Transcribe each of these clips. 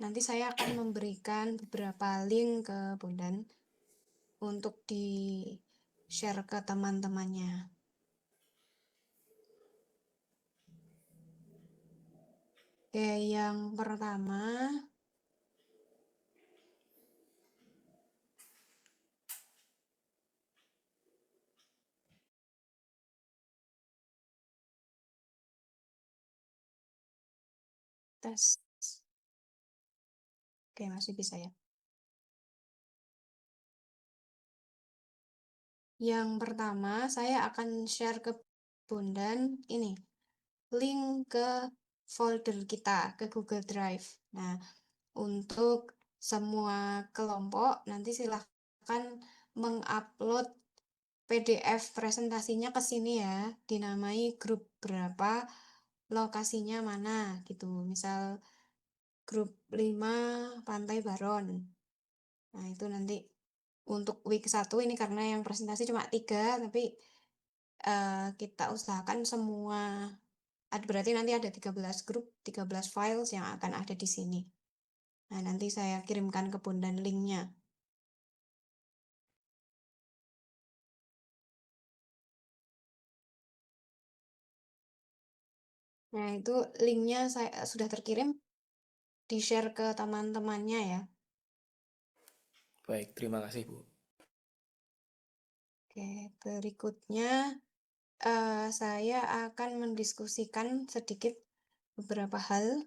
nanti saya akan memberikan beberapa link ke Bondan untuk di-share ke teman-temannya. Oke, yang pertama tes. Oke, masih bisa ya. Yang pertama, saya akan share ke Bondan ini, link ke folder kita, ke Google Drive. Nah, untuk semua kelompok, nanti silahkan mengupload PDF presentasinya ke sini ya, dinamai grup berapa, lokasinya mana gitu. Misal grup 5 Pantai Baron. Nah, itu nanti untuk week 1 ini karena yang presentasi cuma 3, tapi kita usahakan semua, berarti nanti ada 13 grup, 13 files yang akan ada di sini. Nah, nanti saya kirimkan ke Bondan linknya. Nah, itu linknya saya sudah terkirim, di-share ke teman-temannya ya. Baik, terima kasih Bu. Oke, berikutnya saya akan mendiskusikan sedikit beberapa hal.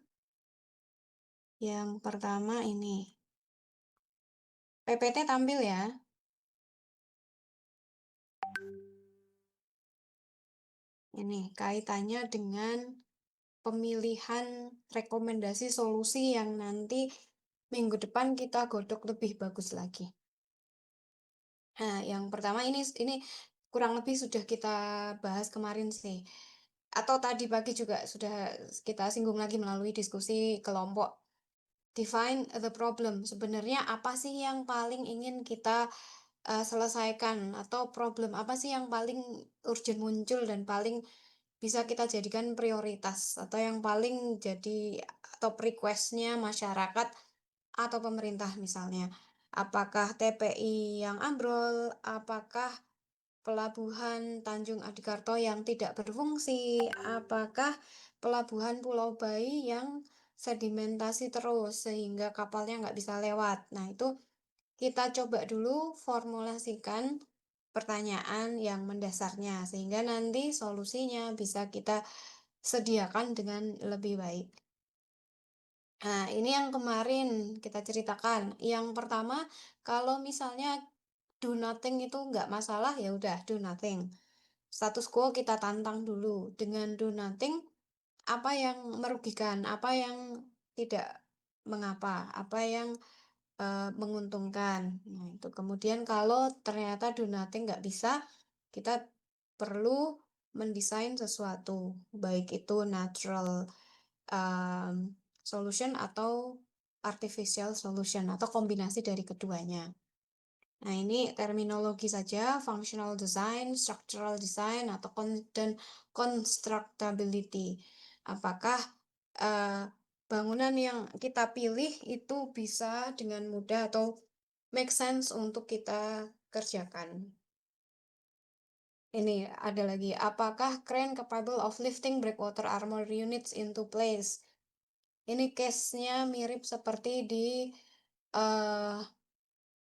Yang pertama ini, PPT tampil ya. Ini kaitannya dengan pemilihan rekomendasi solusi yang nanti minggu depan kita godok lebih bagus lagi. Nah, yang pertama ini kurang lebih sudah kita bahas kemarin sih. Atau tadi pagi juga sudah kita singgung lagi melalui diskusi kelompok. Define the problem. Sebenarnya apa sih yang paling ingin kita selesaikan, atau problem apa sih yang paling urgent muncul dan paling bisa kita jadikan prioritas, atau yang paling jadi top request-nya masyarakat atau pemerintah misalnya. Apakah TPI yang ambrol, apakah pelabuhan Tanjung Adikarto yang tidak berfungsi, apakah pelabuhan Pulau Bayi yang sedimentasi terus sehingga kapalnya nggak bisa lewat. Nah, itu kita coba dulu formulasikan pertanyaan yang mendasarnya, sehingga nanti solusinya bisa kita sediakan dengan lebih baik. Nah, ini yang kemarin kita ceritakan. Yang pertama, kalau misalnya do nothing itu nggak masalah, ya udah do nothing. Status quo kita tantang dulu. Dengan do nothing, apa yang merugikan, apa yang tidak mengapa, apa yang menguntungkan. Nah, itu kemudian kalau ternyata do nothing nggak bisa, kita perlu mendesain sesuatu, baik itu natural solution atau artificial solution, atau kombinasi dari keduanya. Nah, ini terminologi saja, functional design, structural design, atau dan constructability. Apakah bangunan yang kita pilih itu bisa dengan mudah atau make sense untuk kita kerjakan. Ini ada lagi, apakah crane capable of lifting breakwater armor units into place? Ini case-nya mirip seperti di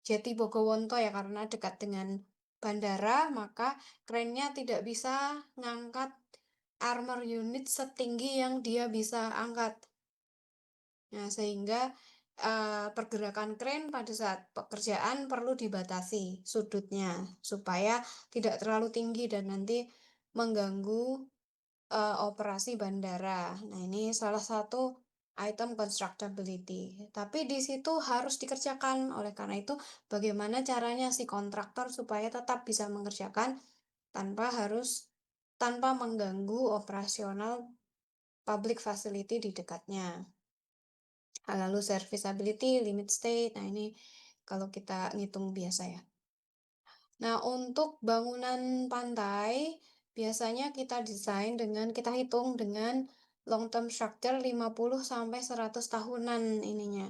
Jati Bogowonto ya, karena dekat dengan bandara, maka crane-nya tidak bisa ngangkat armor unit setinggi yang dia bisa angkat. Nah, sehingga pergerakan crane pada saat pekerjaan perlu dibatasi sudutnya supaya tidak terlalu tinggi dan nanti mengganggu operasi bandara. Nah, ini salah satu item constructability. Tapi di situ harus dikerjakan. Oleh karena itu, bagaimana caranya si kontraktor supaya tetap bisa mengerjakan tanpa mengganggu operasional public facility di dekatnya. Lalu serviceability, limit state. Nah, ini kalau kita ngitung biasa ya. Nah, untuk bangunan pantai, biasanya kita hitung dengan long term structure 50 sampai 100 tahunan ininya,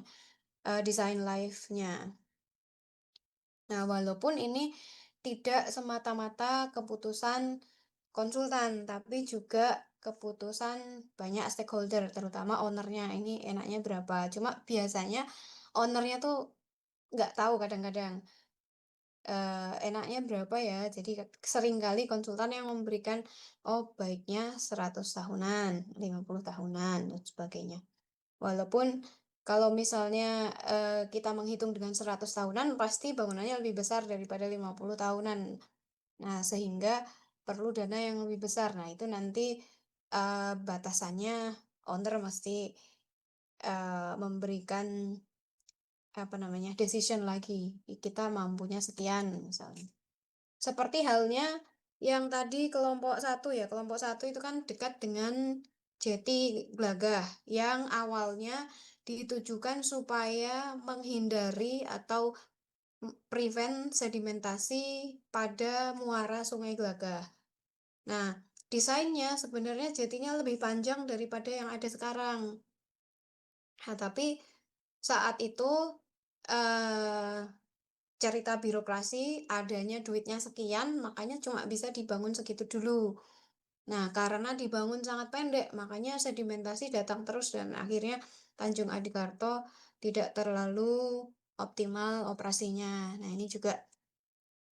design life-nya. Nah, walaupun ini tidak semata-mata keputusan konsultan, tapi juga keputusan banyak stakeholder, terutama ownernya. Ini enaknya berapa? Cuma biasanya ownernya tuh nggak tahu kadang-kadang, enaknya berapa ya. Jadi seringkali konsultan yang memberikan, oh baiknya 100 tahunan, 50 tahunan, dan sebagainya. Walaupun kalau misalnya, kita menghitung dengan 100 tahunan, pasti bangunannya lebih besar daripada 50 tahunan. Nah, sehingga perlu dana yang lebih besar. Nah, itu nanti, batasannya owner mesti, memberikan, apa namanya, decision lagi, kita mampunya sekian misalnya. Seperti halnya yang tadi kelompok 1 ya, kelompok 1 itu kan dekat dengan jeti Glagah yang awalnya ditujukan supaya menghindari atau prevent sedimentasi pada muara Sungai Glagah. Nah, desainnya sebenarnya jetinya lebih panjang daripada yang ada sekarang. Nah, tapi saat itu, eee, cerita birokrasi, adanya duitnya sekian, makanya cuma bisa dibangun segitu dulu. Nah, karena dibangun sangat pendek, makanya sedimentasi datang terus dan akhirnya Tanjung Adikarto tidak terlalu optimal operasinya. Nah, ini juga,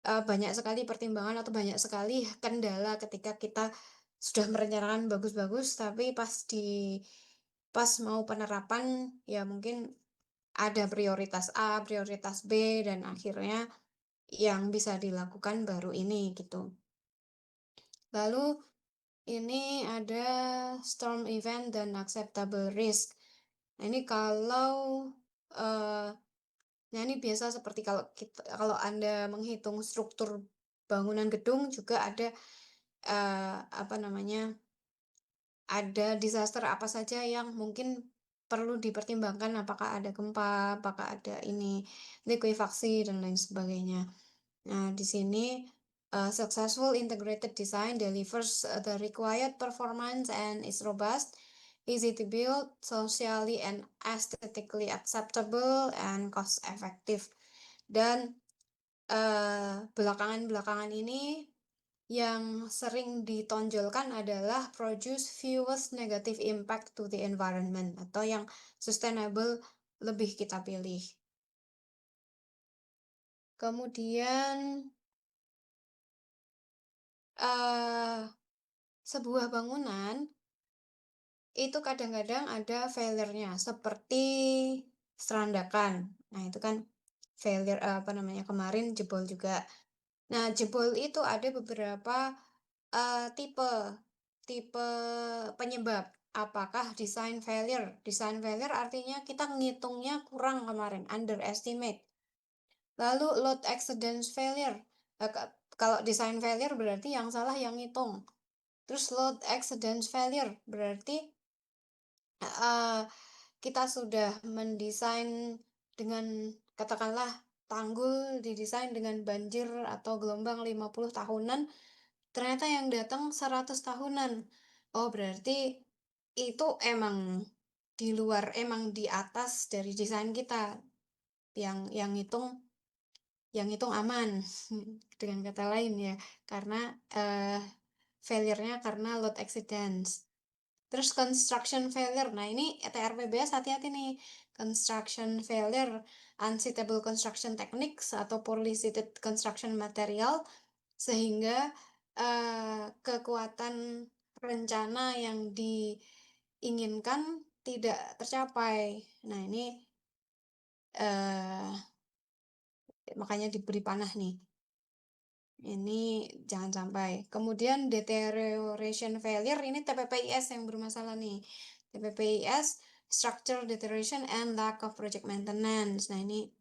banyak sekali pertimbangan atau banyak sekali kendala ketika kita sudah merencanakan bagus-bagus, tapi pas mau penerapan, ya mungkin ada prioritas A, prioritas B, dan akhirnya yang bisa dilakukan baru ini, gitu. Lalu ini ada storm event dan acceptable risk. Nah, ini kalau, eee, nah ini biasa seperti kalau Anda menghitung struktur bangunan gedung juga ada, apa namanya, ada disaster apa saja yang mungkin perlu dipertimbangkan, apakah ada gempa, apakah ada ini, likuifaksi, dan lain sebagainya. Nah, di sini, successful integrated design delivers, the required performance and is robust, easy to build, socially and aesthetically acceptable, and cost effective. Dan, belakangan-belakangan ini yang sering ditonjolkan adalah produce fewest negative impact to the environment atau yang sustainable lebih kita pilih. Kemudian, eee, sebuah bangunan itu kadang-kadang ada failure-nya seperti serandakan. Nah, itu kan failure, apa namanya, kemarin jebol juga. Nah, jebol itu ada beberapa, tipe tipe penyebab. Apakah design failure? Design failure artinya kita ngitungnya kurang kemarin, underestimate. Lalu load excedence failure. Kalau design failure berarti yang salah yang ngitung. Terus load excedence failure berarti, kita sudah mendesain dengan katakanlah tanggul didesain dengan banjir atau gelombang 50 tahunan, ternyata yang datang 100 tahunan. Oh, berarti itu emang di atas dari desain kita, yang ngitung aman, dengan kata lain ya, karena, failure-nya karena load excedence. Terus construction failure. Nah, ini TRPBS hati-hati nih. Construction failure, unsuitable construction techniques atau poorly suited construction material, sehingga, kekuatan rencana yang diinginkan tidak tercapai. Nah, ini, eee, makanya diberi panah nih. Ini jangan sampai. Kemudian deterioration failure, ini TPPIS yang bermasalah nih. TPPIS, structure deterioration and lack of project maintenance. Nah, ini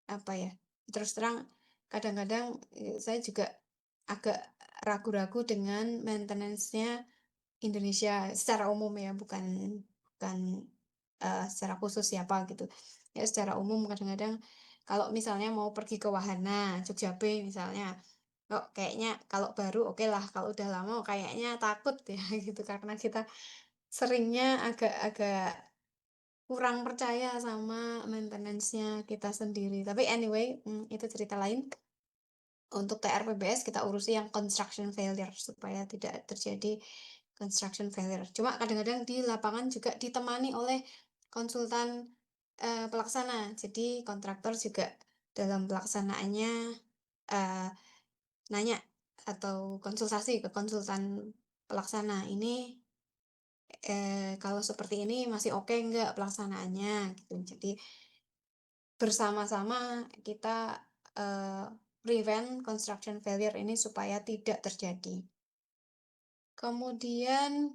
apa ya? Terus terang kadang-kadang, saya juga agak ragu-ragu dengan maintenance-nya Indonesia secara umum ya, bukan bukan, secara khusus siapa gitu. Ya secara umum kadang-kadang kalau misalnya mau pergi ke wahana, Jogja Bay misalnya, kok kayaknya kalau baru oke lah, kalau udah lama kayaknya takut ya gitu, karena kita seringnya agak-agak kurang percaya sama maintenance-nya kita sendiri. Tapi anyway, itu cerita lain. Untuk TRPBS kita urusi yang construction failure supaya tidak terjadi construction failure. Cuma kadang-kadang di lapangan juga ditemani oleh konsultan, pelaksana. Jadi kontraktor juga dalam pelaksanaannya, eee, nanya atau konsultasi ke konsultan pelaksana, "Ini, kalau seperti ini masih oke nggak pelaksanaannya?" Gitu. Jadi bersama-sama kita, prevent construction failure ini supaya tidak terjadi. Kemudian,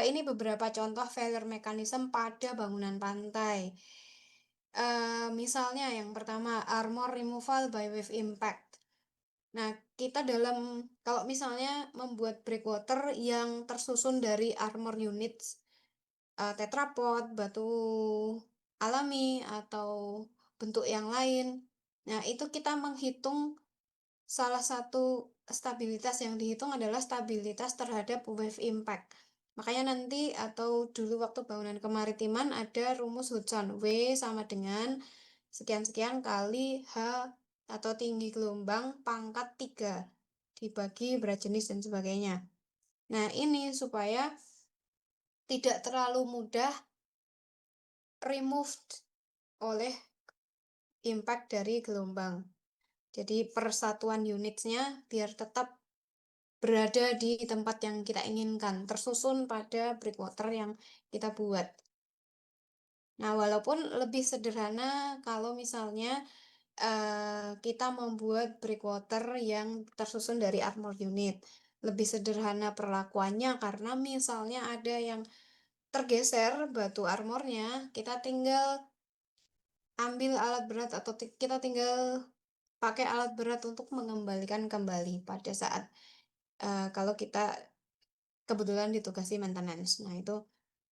ini beberapa contoh failure mechanism pada bangunan pantai. Misalnya yang pertama, armor removal by wave impact. Nah, kita dalam kalau misalnya membuat breakwater yang tersusun dari armor units, tetrapod, batu alami, atau bentuk yang lain. Nah, itu kita menghitung salah satu stabilitas yang dihitung adalah stabilitas terhadap wave impact. Makanya nanti atau dulu waktu bangunan kemaritiman ada rumus Hudson, W sama dengan sekian-sekian kali H atau tinggi gelombang pangkat 3 dibagi berat jenis dan sebagainya. Nah, ini supaya tidak terlalu mudah removed oleh impact dari gelombang. Jadi persatuan unitsnya biar tetap berada di tempat yang kita inginkan, tersusun pada breakwater yang kita buat. Nah, walaupun lebih sederhana kalau misalnya kita membuat breakwater yang tersusun dari armor unit. Lebih sederhana perlakuannya karena misalnya ada yang tergeser batu armornya, kita tinggal ambil alat berat atau kita tinggal pakai alat berat untuk mengembalikan kembali pada saat kalau kita kebetulan ditugasi maintenance. Nah, itu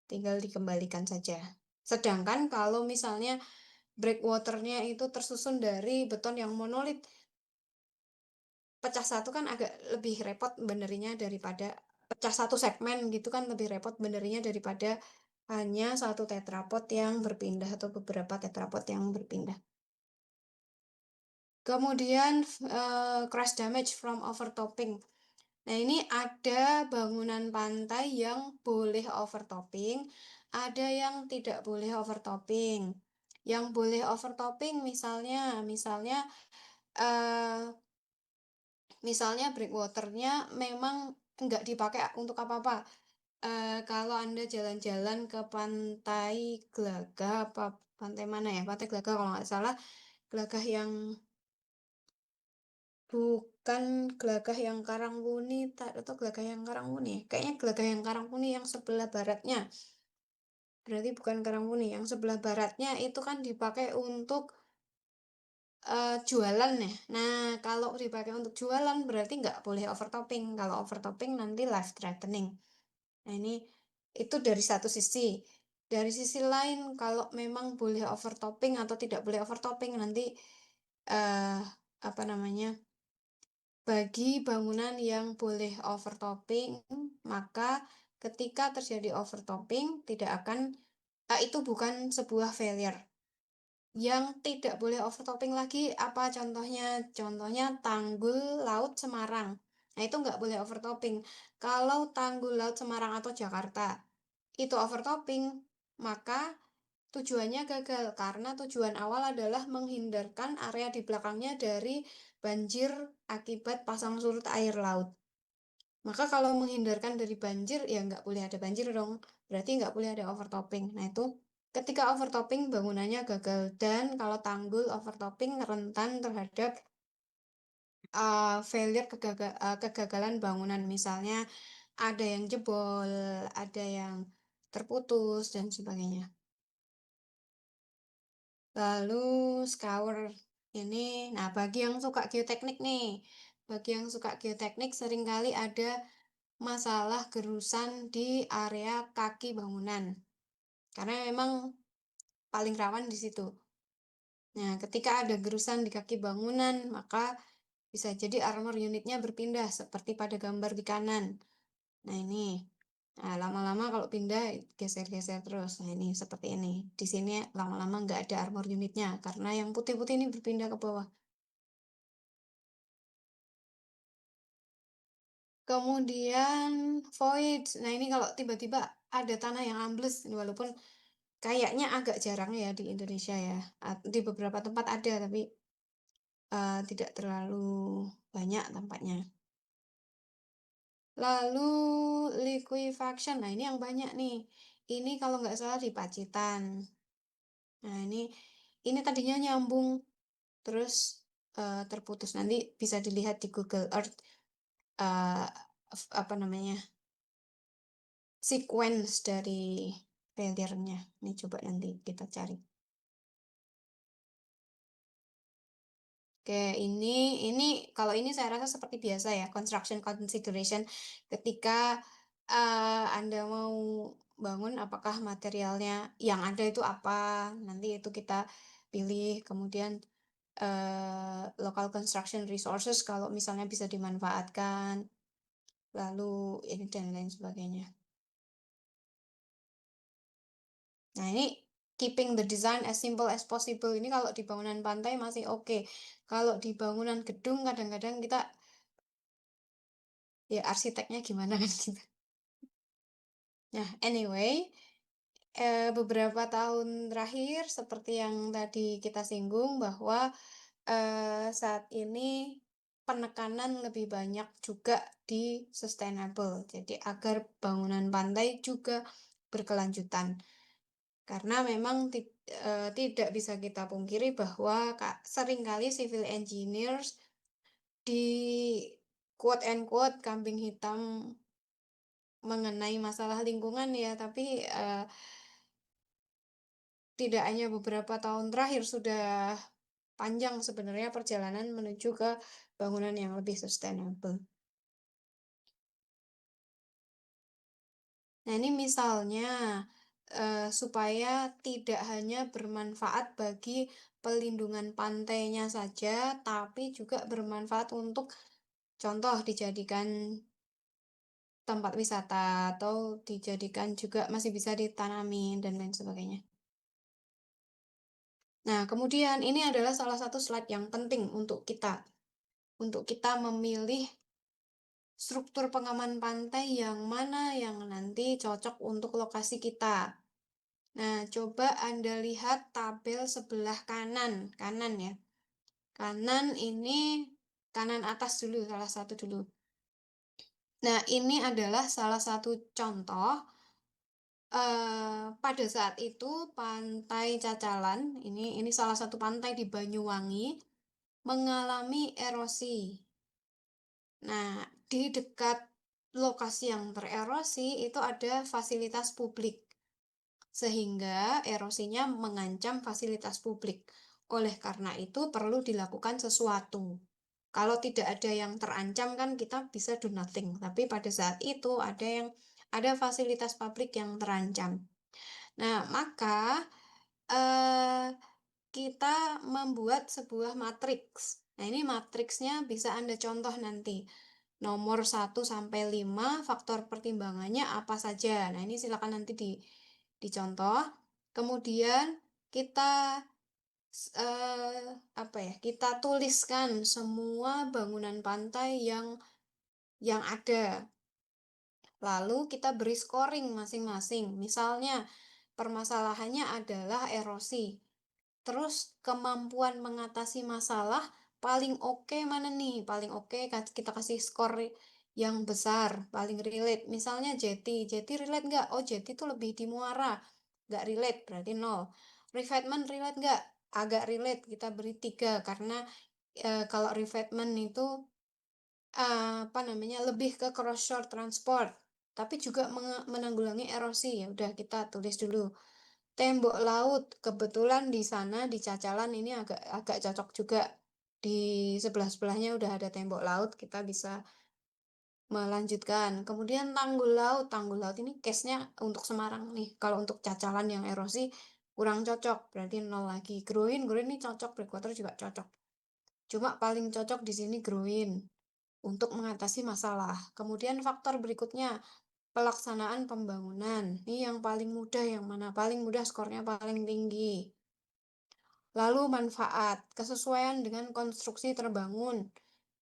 tinggal dikembalikan saja. Sedangkan kalau misalnya breakwater-nya itu tersusun dari beton yang monolit, pecah satu kan agak lebih repot benerinya daripada pecah satu segmen gitu kan lebih repot benerinya daripada hanya satu tetrapod yang berpindah atau beberapa tetrapod yang berpindah. Kemudian, crash damage from overtopping. Nah, ini ada bangunan pantai yang boleh overtopping, ada yang tidak boleh overtopping. Yang boleh overtopping misalnya, eee, misalnya breakwater-nya memang nggak dipakai untuk apa-apa. Kalau Anda jalan-jalan ke Pantai Glagah apa pantai mana ya? Pantai Glagah kalau nggak salah, Glagah yang bukan Glagah yang Karangwuni atau Glagah yang Karangwuni ya? Kayaknya Glagah yang Karangwuni yang sebelah baratnya. Berarti bukan Karangwuni, yang sebelah baratnya itu kan dipakai untuk, jualan ya. Nah, kalau dipakai untuk jualan berarti nggak boleh overtopping, kalau overtopping nanti life threatening. Nah, ini itu dari satu sisi. Dari sisi lain kalau memang boleh overtopping atau tidak boleh overtopping nanti, eee, apa namanya, bagi bangunan yang boleh overtopping, maka ketika terjadi overtopping tidak akan itu bukan sebuah failure. Yang tidak boleh overtopping lagi apa contohnya? Contohnya Tanggul Laut Semarang. Nah, itu nggak boleh overtopping. Kalau Tanggul Laut Semarang atau Jakarta itu overtopping, maka tujuannya gagal karena tujuan awal adalah menghindarkan area di belakangnya dari banjir akibat pasang surut air laut. Maka kalau menghindarkan dari banjir, ya nggak boleh ada banjir dong. Berarti nggak boleh ada overtopping. Nah, itu ketika overtopping bangunannya gagal. Dan kalau tanggul overtopping rentan terhadap failure kegagalan bangunan. Misalnya ada yang jebol, ada yang terputus, dan sebagainya. Lalu scour ini, nah bagi yang suka geoteknik nih, bagi yang suka geoteknik seringkali ada masalah gerusan di area kaki bangunan, karena memang paling rawan di situ. Nah, ketika ada gerusan di kaki bangunan, maka Bisa jadi armor unitnya berpindah seperti pada gambar di kanan. Nah, ini. Nah, lama-lama kalau pindah geser-geser terus. Nah, ini seperti ini. Di sini lama-lama nggak ada armor unitnya karena yang putih-putih ini berpindah ke bawah. Kemudian void. Nah, ini kalau tiba-tiba ada tanah yang ambles, walaupun kayaknya agak jarang ya di Indonesia ya. Di beberapa tempat ada, tapi tidak terlalu banyak tampaknya. Lalu liquefaction. Nah, ini yang banyak nih. Ini kalau nggak salah di Pacitan. Nah, ini tadinya nyambung terus terputus. Nanti bisa dilihat di Google Earth eh, apa namanya sequence dari failure-nya. Ini coba nanti kita cari. Oke, ini kalau ini saya rasa seperti biasa ya, construction consideration ketika Anda mau bangun, apakah materialnya yang ada itu apa, nanti itu kita pilih, kemudian local construction resources kalau misalnya bisa dimanfaatkan, lalu ini dan lain sebagainya. Nah, ini keeping the design as simple as possible. Ini kalau di bangunan pantai masih oke. Kalau di bangunan gedung kadang-kadang kita ya arsiteknya gimana kan gitu. Nah, anyway, beberapa tahun terakhir seperti yang tadi kita singgung bahwa saat ini penekanan lebih banyak juga di sustainable. Jadi agar bangunan pantai juga berkelanjutan. Karena memang tidak bisa kita pungkiri bahwa seringkali civil engineers di quote and quote kambing hitam mengenai masalah lingkungan ya, tapi tidak hanya beberapa tahun terakhir sudah panjang sebenarnya perjalanan menuju ke bangunan yang lebih sustainable. Nah, ini misalnya supaya tidak hanya bermanfaat bagi pelindungan pantainya saja, tapi juga bermanfaat untuk contoh dijadikan tempat wisata atau dijadikan juga masih bisa ditanami dan lain sebagainya. Nah, kemudian ini adalah salah satu slide yang penting untuk kita memilih struktur pengaman pantai yang mana yang nanti cocok untuk lokasi kita. Nah, coba Anda lihat tabel sebelah kanan, kanan ya. Kanan ini, kanan atas dulu, salah satu dulu. Nah, ini adalah salah satu contoh pada saat itu Pantai Cacalan, ini salah satu pantai di Banyuwangi, mengalami erosi. Nah, di dekat lokasi yang tererosi itu ada fasilitas publik, sehingga erosinya mengancam fasilitas publik. Oleh karena itu perlu dilakukan sesuatu. Kalau tidak ada yang terancam kan kita bisa do nothing. Tapi pada saat itu ada fasilitas publik yang terancam. Nah, maka eh, kita membuat sebuah matriks. Nah, ini matriksnya bisa Anda contoh nanti. Nomor 1 sampai 5 faktor pertimbangannya apa saja. Nah, ini silakan nanti dicontoh. Kemudian kita apa ya? Kita tuliskan semua bangunan pantai yang ada. Lalu kita beri scoring masing-masing. Misalnya, permasalahannya adalah erosi. Terus kemampuan mengatasi masalah paling oke mana nih? Paling oke kita kasih skor yang besar, paling relate. Misalnya Jeti, Jeti relate nggak? Oh Jeti itu lebih di muara, nggak relate berarti 0. Revetment relate nggak? Agak relate, kita beri 3 karena kalau revetment itu apa namanya lebih ke cross shore transport, tapi juga menanggulangi erosi. Ya udah kita tulis dulu. Tembok laut, kebetulan di sana di Cacalan ini agak agak cocok juga. Di sebelah-sebelahnya udah ada tembok laut, kita bisa melanjutkan. Kemudian tanggul laut ini case-nya untuk Semarang nih. Kalau untuk Cacalan yang erosi kurang cocok, berarti 0 lagi. Groin ini cocok, breakwater juga cocok. Cuma paling cocok di sini groin untuk mengatasi masalah. Kemudian faktor berikutnya, pelaksanaan pembangunan. Ini yang paling mudah yang mana? Paling mudah skornya paling tinggi. Lalu manfaat, kesesuaian dengan konstruksi terbangun.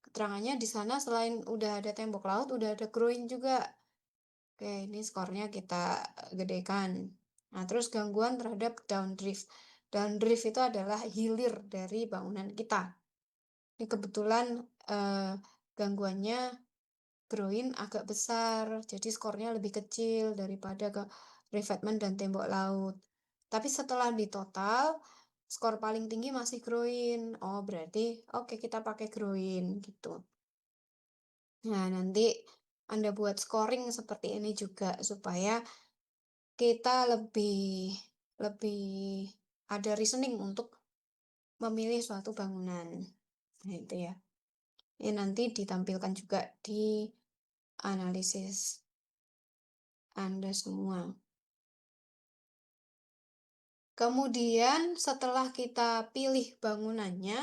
Keterangannya di sana selain udah ada tembok laut, udah ada groin juga. Oke, ini skornya kita gedekan. Nah, terus gangguan terhadap downdrift. Downdrift itu adalah hilir dari bangunan kita. Ini kebetulan gangguannya groin agak besar, jadi skornya lebih kecil daripada ke revetment dan tembok laut. Tapi setelah di total, skor paling tinggi masih groin. Oh, berarti oke kita pakai groin gitu. Nah, nanti Anda buat scoring seperti ini juga supaya kita lebih lebih ada reasoning untuk memilih suatu bangunan. Nah, itu ya. Ini nanti ditampilkan juga di analisis Anda semua. Kemudian setelah kita pilih bangunannya,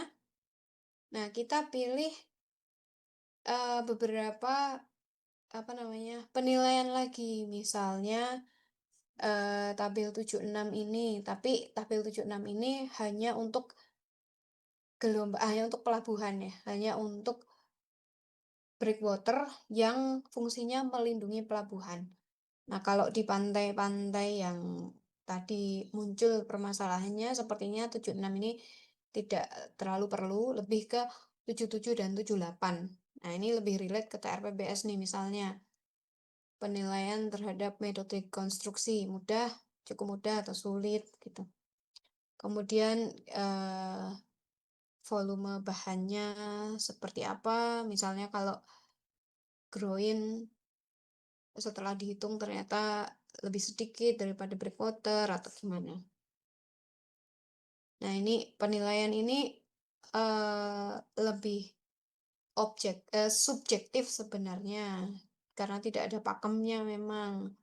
nah kita pilih beberapa penilaian lagi. Misalnya tabel 76 ini, tapi tabel 76 ini hanya untuk hanya untuk pelabuhan ya, hanya untuk breakwater yang fungsinya melindungi pelabuhan. Nah, kalau di pantai-pantai yang tadi muncul permasalahannya, sepertinya 76 ini tidak terlalu perlu, lebih ke 77 dan 78. Nah, ini lebih relate ke TRPBS nih, misalnya penilaian terhadap metode konstruksi, mudah, cukup mudah atau sulit gitu. Kemudian volume bahannya seperti apa, misalnya kalau groin setelah dihitung ternyata lebih sedikit daripada breakwater atau gimana. Nah, ini penilaian ini lebih subjektif sebenarnya karena tidak ada pakemnya memang.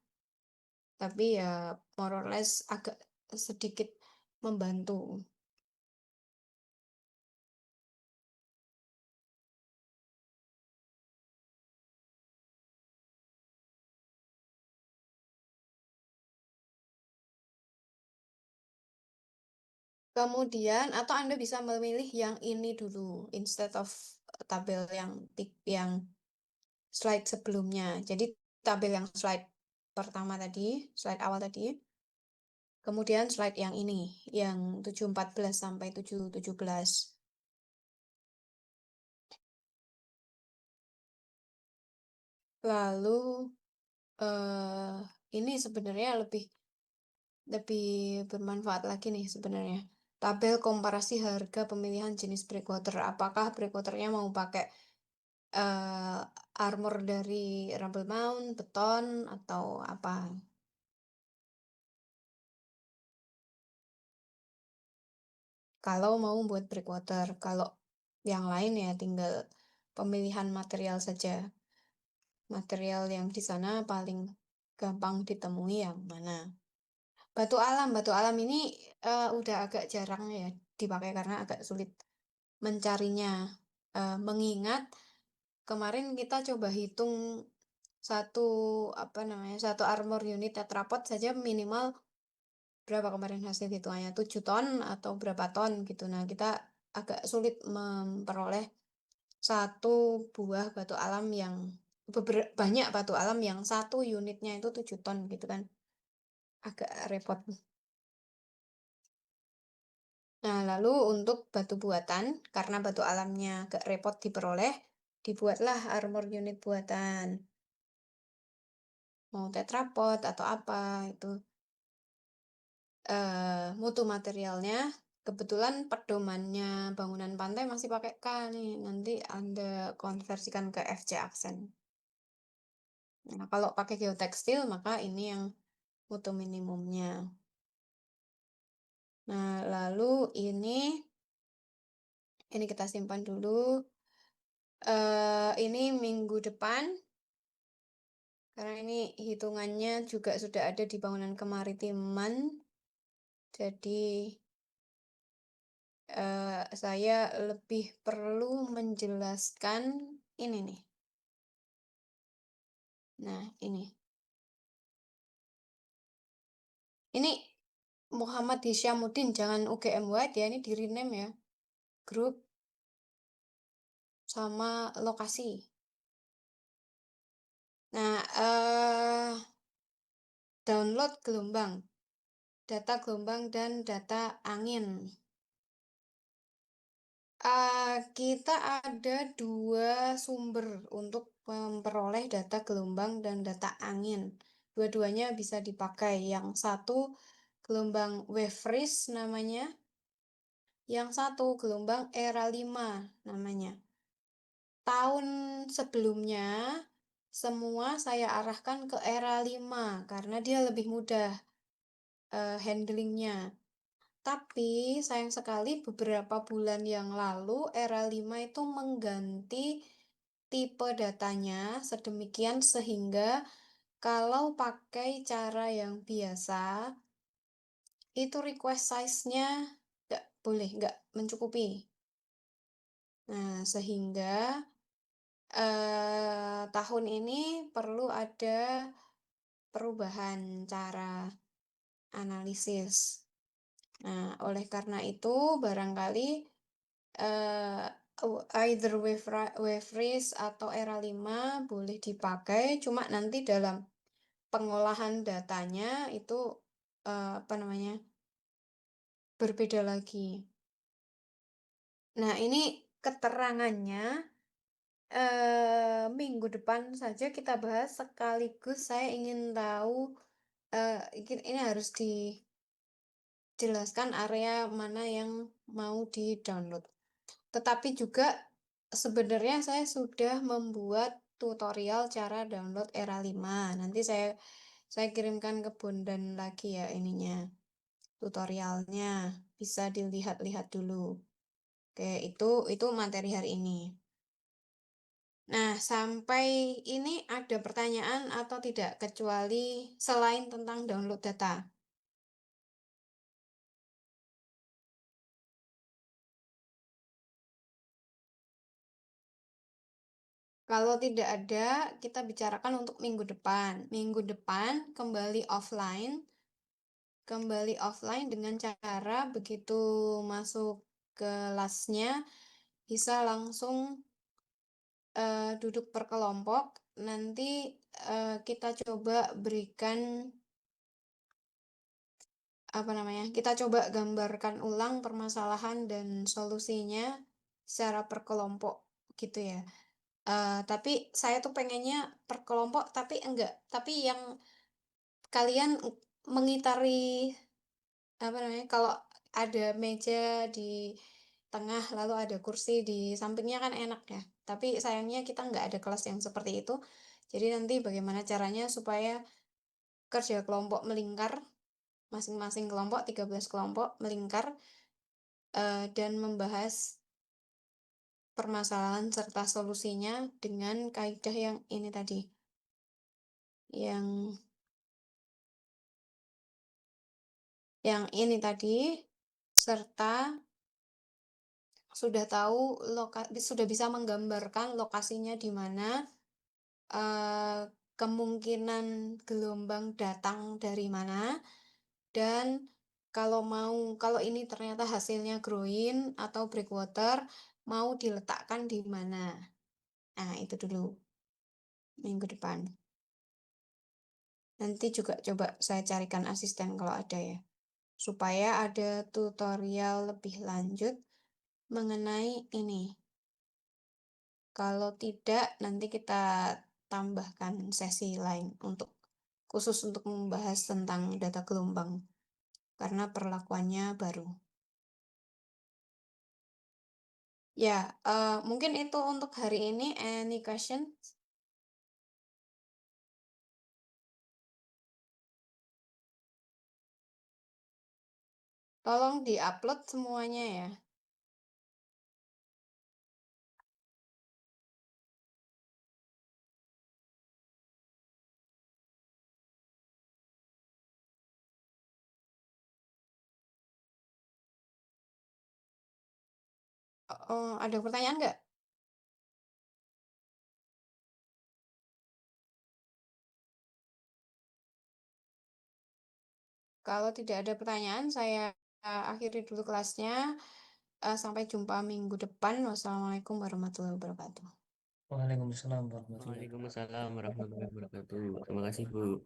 Tapi ya more or less agak sedikit membantu. Kemudian atau Anda bisa memilih yang ini dulu instead of tabel yang slide sebelumnya. Jadi tabel yang slide pertama tadi, slide awal tadi. Kemudian slide yang ini, yang 714 sampai 717. Lalu ini sebenarnya lebih bermanfaat lagi nih sebenarnya. Tabel komparasi harga pemilihan jenis breakwater. Apakah breakwaternya mau pakai armor dari Rumble Mount, beton, atau apa? Kalau mau buat breakwater, kalau yang lain ya tinggal pemilihan material saja. Material yang di sana paling gampang ditemui yang mana. Batu alam ini udah agak jarang ya dipakai karena agak sulit mencarinya. Mengingat kemarin kita coba hitung satu satu armor unit tetrapod saja minimal berapa kemarin hasil hitungannya 7 ton atau berapa ton gitu. Nah, kita agak sulit memperoleh satu buah batu alam yang banyak batu alam yang satu unitnya itu 7 ton gitu kan. Agak repot. Nah, lalu untuk batu buatan, karena batu alamnya agak repot diperoleh, dibuatlah armor unit buatan. Mau tetrapod atau apa itu. Mutu materialnya, kebetulan pedomannya bangunan pantai masih pakai K nih. Nanti Anda konversikan ke FC aksen. Nah, kalau pakai geotekstil, maka ini yang mutu minimumnya. Nah, lalu ini kita simpan dulu. Ini minggu depan, karena ini hitungannya juga sudah ada di bangunan kemaritiman. Jadi saya lebih perlu menjelaskan ini nih. Nah, ini. Ini Muhammad Hisyamuddin, jangan UGM White ya, ini di-rename ya. Grup sama lokasi. Nah, download gelombang, data gelombang dan data angin. Kita ada 2 sumber untuk memperoleh data gelombang dan data angin. Dua-duanya bisa dipakai. Yang satu gelombang wave freeze namanya, yang satu gelombang era 5 namanya. Tahun sebelumnya semua saya arahkan ke era 5 karena dia lebih mudah handling-nya. Tapi sayang sekali beberapa bulan yang lalu era 5 itu mengganti tipe datanya sedemikian sehingga kalau pakai cara yang biasa, itu request size-nya nggak mencukupi. Nah, sehingga tahun ini perlu ada perubahan cara analisis. Nah, oleh karena itu barangkali Eee, either wave freeze atau era 5 boleh dipakai, cuma nanti dalam pengolahan datanya itu, apa namanya, berbeda lagi. Nah, ini keterangannya, minggu depan saja kita bahas, sekaligus saya ingin tahu, ini harus dijelaskan area mana yang mau di-download. Tetapi juga sebenarnya saya sudah membuat tutorial cara download Era 5. Nanti saya kirimkan ke Bondan lagi ya ininya, tutorialnya. Bisa dilihat-lihat dulu. Oke, itu materi hari ini. Nah, sampai ini ada pertanyaan atau tidak kecuali selain tentang download data? Kalau tidak ada, kita bicarakan untuk minggu depan. Minggu depan kembali offline dengan cara begitu masuk kelasnya bisa langsung duduk per kelompok. Nanti kita coba berikan apa namanya? Kita coba gambarkan ulang permasalahan dan solusinya secara per kelompok gitu ya. Tapi saya tuh pengennya per kelompok tapi enggak, tapi yang kalian mengitari apa namanya, kalau ada meja di tengah lalu ada kursi di sampingnya kan enak ya. Tapi sayangnya kita nggak ada kelas yang seperti itu. Jadi nanti bagaimana caranya supaya kerja kelompok melingkar, masing-masing kelompok, 13 kelompok melingkar dan membahas permasalahan serta solusinya dengan kaidah yang ini tadi. Yang ini tadi serta sudah tahu sudah bisa menggambarkan lokasinya di mana, kemungkinan gelombang datang dari mana, dan kalau ini ternyata hasilnya groin atau breakwater, mau diletakkan di mana. Nah, itu dulu minggu depan. Nanti juga coba saya carikan asisten kalau ada ya, supaya ada tutorial lebih lanjut mengenai ini. Kalau tidak, nanti kita tambahkan sesi lain khusus untuk membahas tentang data gelombang, karena perlakuannya baru. Ya, mungkin itu untuk hari ini. Any question? Tolong di-upload semuanya ya. Ada pertanyaan nggak? Kalau tidak ada pertanyaan, saya akhiri dulu kelasnya. Sampai jumpa minggu depan. Wassalamualaikum warahmatullahi wabarakatuh. Waalaikumsalam warahmatullahi wabarakatuh. Waalaikumsalam warahmatullahi wabarakatuh. Terima kasih, Bu.